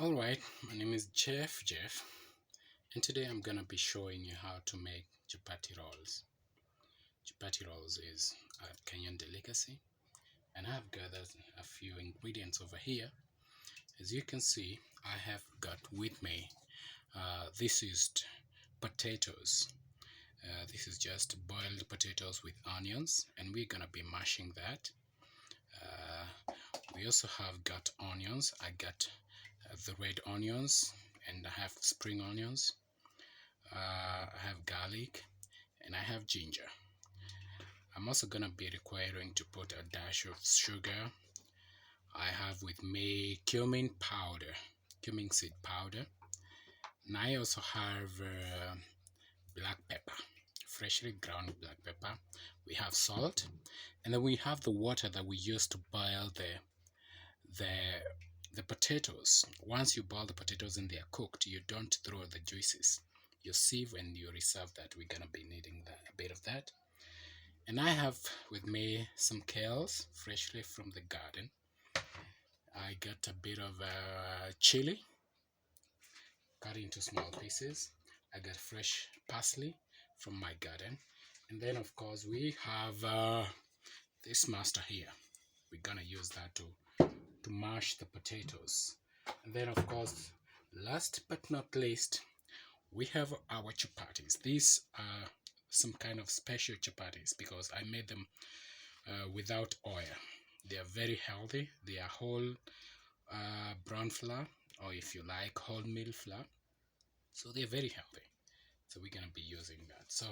Alright, my name is Jeff, and today I'm gonna be showing you how to make chapati rolls. Chapati rolls is a Kenyan delicacy, and I've gathered a few ingredients over here. As you can see, I have got with me, this is potatoes. This is just boiled potatoes with onions, and we're gonna be mashing that. We also have got onions. I got the red onions, and I have spring onions. I have garlic, and I have ginger. I'm also gonna be requiring to put a dash of sugar. I have with me cumin seed powder, and I also have black pepper, freshly ground black pepper. We have salt, and then we have the water that we use to boil the potatoes. Once you boil the potatoes and they are cooked, you don't throw the juices. You sieve and you reserve that. We're gonna be needing a bit of that. And I have with me some kales, freshly from the garden. I got a bit of chili, cut into small pieces. I got fresh parsley from my garden. And then of course we have this master here. We're gonna use that to mash the potatoes. And then of course, last but not least, we have our chapatis. These are some kind of special chapatis because I made them without oil. They are very healthy. They are whole brown flour, or if you like, wholemeal flour. So they're very healthy. So we're gonna be using that. So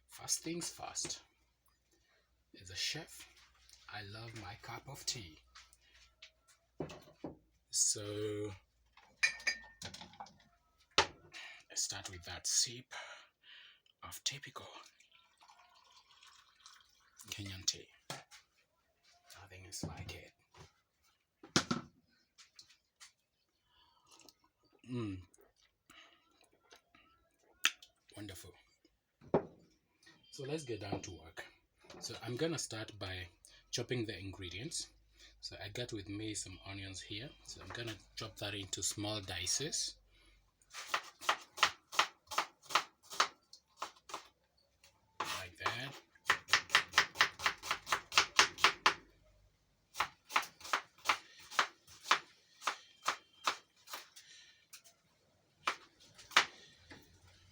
first things first, as a chef, I love my cup of tea. So let's start with that sip of typical Kenyan tea. Nothing is like it. Wonderful. So let's get down to work. So I'm gonna start by chopping the ingredients. So I got with me some onions here. So I'm gonna chop that into small dices. Like that.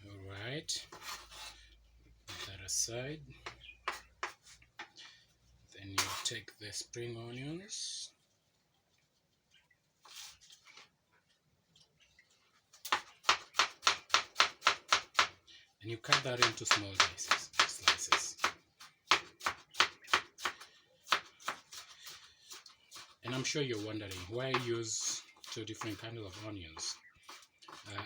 Alright. Put that aside. Then you take the spring onions. And you cut that into small slices. And I'm sure you're wondering why I use two different kinds of onions.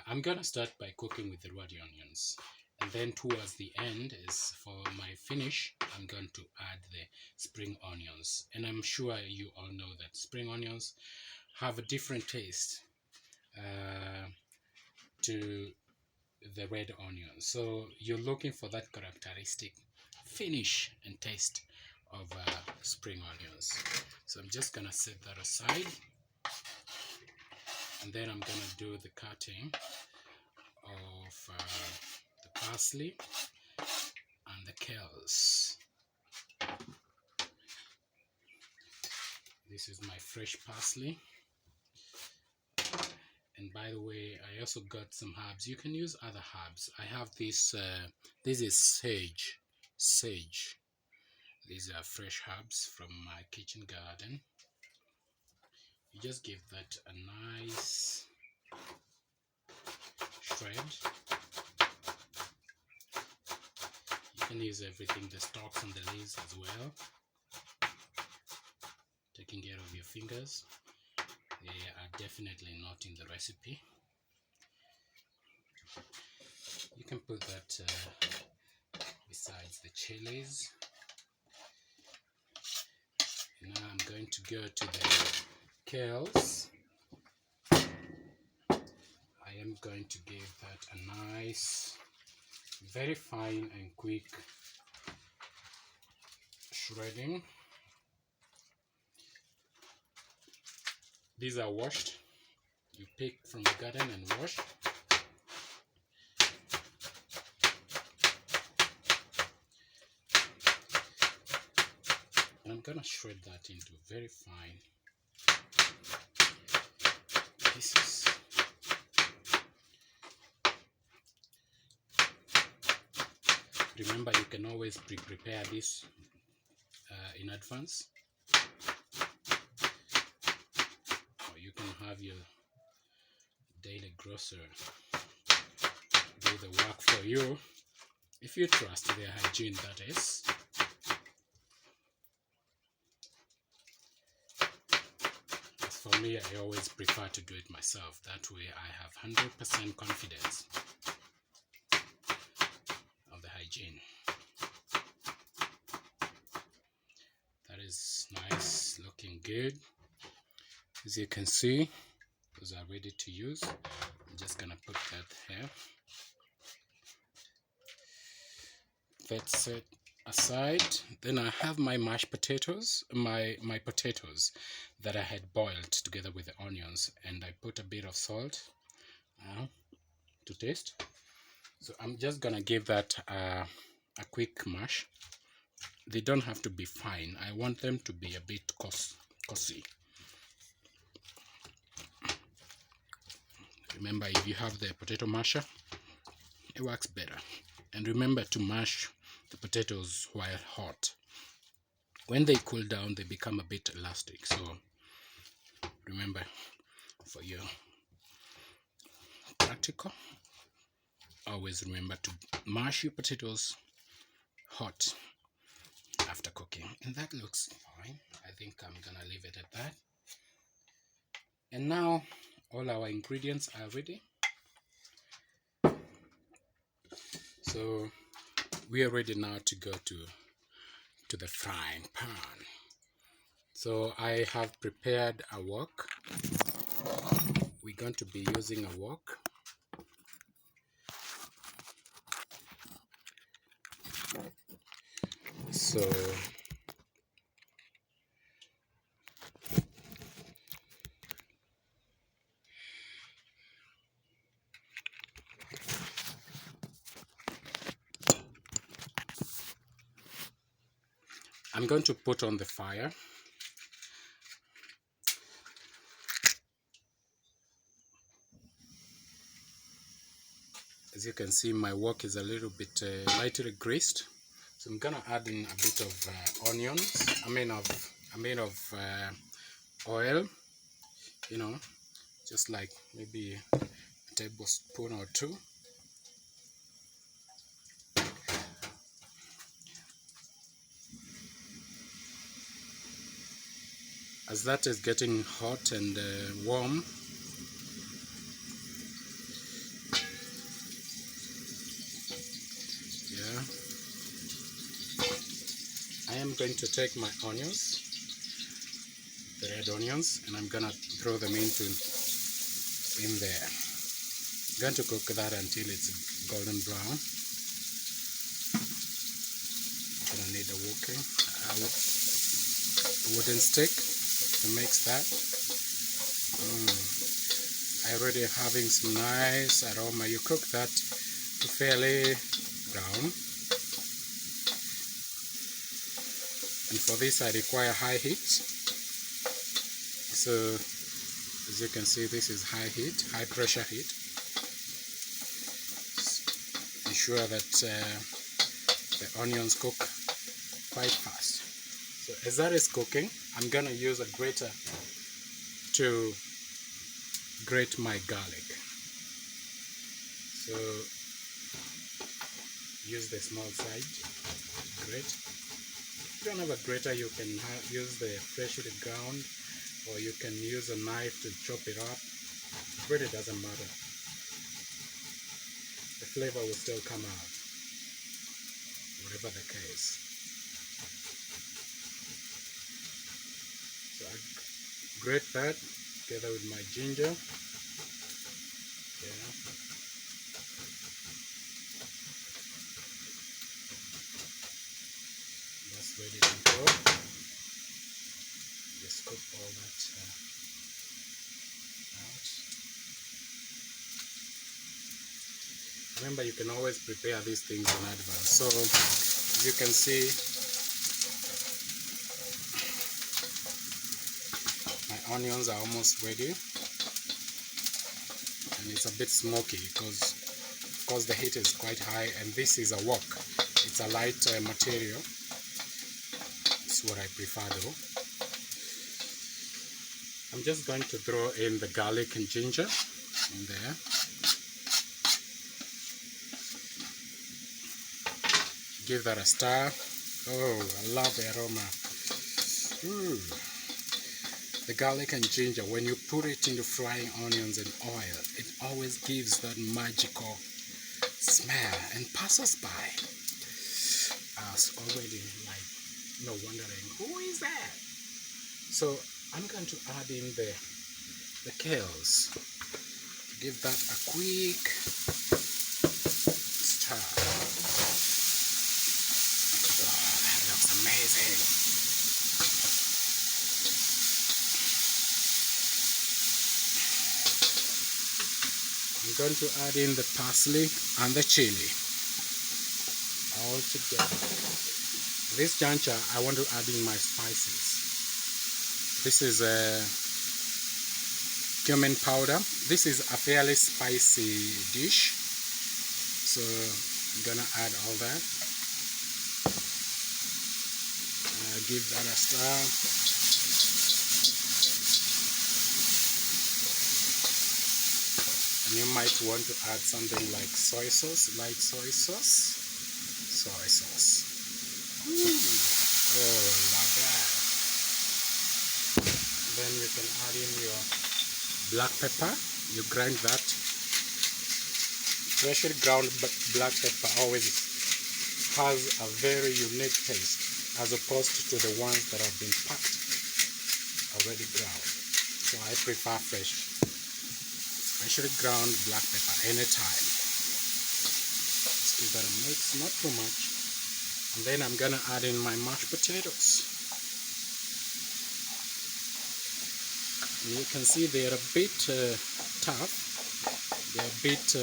I'm gonna start by cooking with the red onions, and then towards the end, is for my finish, I'm going to add the spring onions. And I'm sure you all know that spring onions have a different taste to the red onions. So you're looking for that characteristic finish and taste of spring onions. So I'm just gonna set that aside, and then I'm gonna do the cutting of the parsley and the kales. This is my fresh parsley, and by the way, I also got some herbs. You can use other herbs. I have this. This is sage. These are fresh herbs from my kitchen garden. You just give that a nice shred. You can use everything, the stalks and the leaves as well. Taking care of your fingers. They are definitely not in the recipe. You can put that besides the chilies. Now I'm going to go to the kales. I am going to give that a nice, very fine and quick shredding. These are washed. you pick from the garden and wash. And I'm gonna shred that into very fine pieces. Remember, you can always prepare this in advance, or you can have your daily grocer do the work for you, if you trust their hygiene, that is. As for me, I always prefer to do it myself. That way I have 100% confidence of the hygiene. That is nice, looking good. As you can see, those are ready to use. I'm just gonna put that here. That's set aside. Then I have my mashed potatoes, my potatoes that I had boiled together with the onions, and I put a bit of salt to taste. So I'm just gonna give that a quick mash. They don't have to be fine. I want them to be a bit coarse. Remember, if you have the potato masher, it works better. And remember to mash the potatoes while hot. When they cool down, they become a bit elastic. So remember, for your practical, always remember to mash your potatoes hot after cooking. And that looks fine. I think I'm gonna leave it at that. And now all our ingredients are ready. So we are ready now to go to the frying pan. So I have prepared a wok. We're going to be using a wok. So I'm going to put on the fire. As you can see, my wok is a little bit lightly greased. So I'm gonna add in a bit of onions. I mean of oil. You know, just like maybe a tablespoon or two. As that is getting hot and warm, yeah, I am going to take my onions, the red onions, and I'm gonna throw them in there. I'm going to cook that until it's golden brown. I'm gonna need a wooden stick to mix that. I already having some nice aroma. You cook that to fairly brown. And for this I require high heat. So as you can see, this is high heat, high pressure heat. Ensure that the onions cook quite fast. So as that is cooking, I'm gonna use a grater to grate my garlic. So use the small side grate. If you don't have a grater, you can use the freshly ground, or you can use a knife to chop it up. It really doesn't matter. The flavor will still come out, whatever the case. So I grate that together with my ginger. Yeah. That's ready to go. Just cook all that out. Remember, you can always prepare these things in advance. So as you can see, my onions are almost ready, and it's a bit smoky because the heat is quite high, and this is a wok. It's a light material. It's what I prefer though. I'm just going to throw in the garlic and ginger in there. Give that a stir. Oh, I love the aroma. Ooh. The garlic and ginger, when you put it into frying onions and oil, it always gives that magical smell and passes by. I was already wondering, who is that? So I'm going to add in the kales to give that a quick stir. Amazing. I'm going to add in the parsley and the chili all together. This juncture, I want to add in my spices. This is cumin powder. This is a fairly spicy dish, so I'm gonna add all that. Give that a stir. And you might want to add something like soy sauce, light soy sauce. Soy sauce. Ooh. Oh, love that. Then you can add in your black pepper. You grind that. Freshly ground black pepper always has a very unique taste, as opposed to the ones that have been packed already ground. So I prefer freshly ground black pepper anytime. Let's give that a mix, not too much. And then I'm gonna add in my mashed potatoes. And you can see they're a bit tough, they're a bit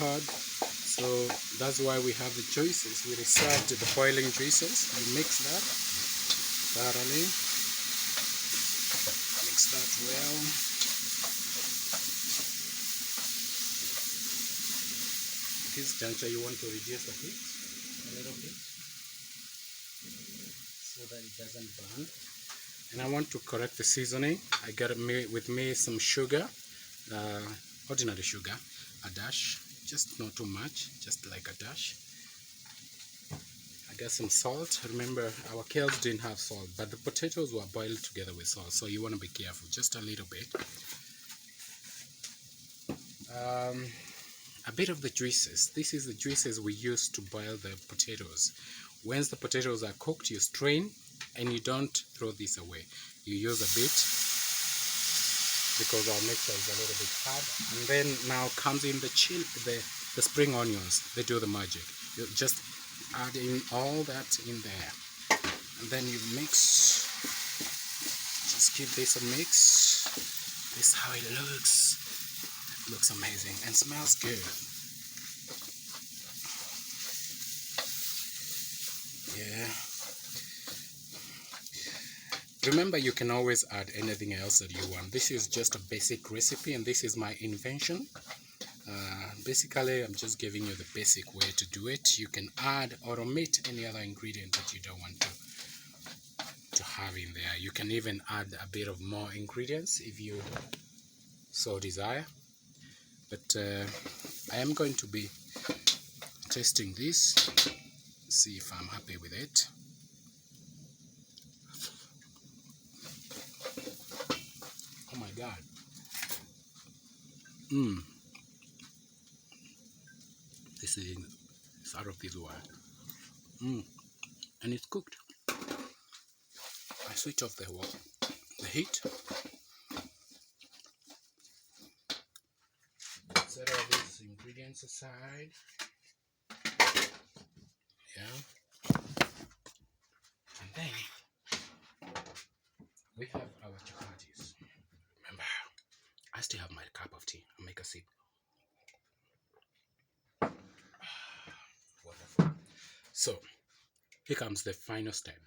hard. So that's why we have the juices. We reserved the boiling juices. You mix that thoroughly. Mix that well. At this juncture, you want to reduce the heat a little bit so that it doesn't burn. And I want to correct the seasoning. I got with me some sugar, ordinary sugar, a dash. Just not too much, just like a dash. I got some salt. Remember, our kales didn't have salt, but the potatoes were boiled together with salt, so you want to be careful, just a little bit. A bit of the juices. This is the juices we use to boil the potatoes. Once the potatoes are cooked, you strain, and you don't throw this away. You use a bit, because our mixer is a little bit hard. And then now comes in the spring onions. They do the magic. You just add in all that in there, and then you mix. Just give this a mix. This is how it looks. It looks amazing and smells good. Yeah. Remember, you can always add anything else that you want. This is just a basic recipe, and this is my invention. Basically, I'm just giving you the basic way to do it. You can add or omit any other ingredient that you don't want to have in there. You can even add a bit of more ingredients if you so desire. But I am going to be testing this, see if I'm happy with it. Oh my God. This is out of this world. And it's cooked. I switch off the heat. Set all these ingredients aside. Yeah. And then we have our chapatis. Remember, I still have my cup of tea. I'll make a sip. So here comes the final step.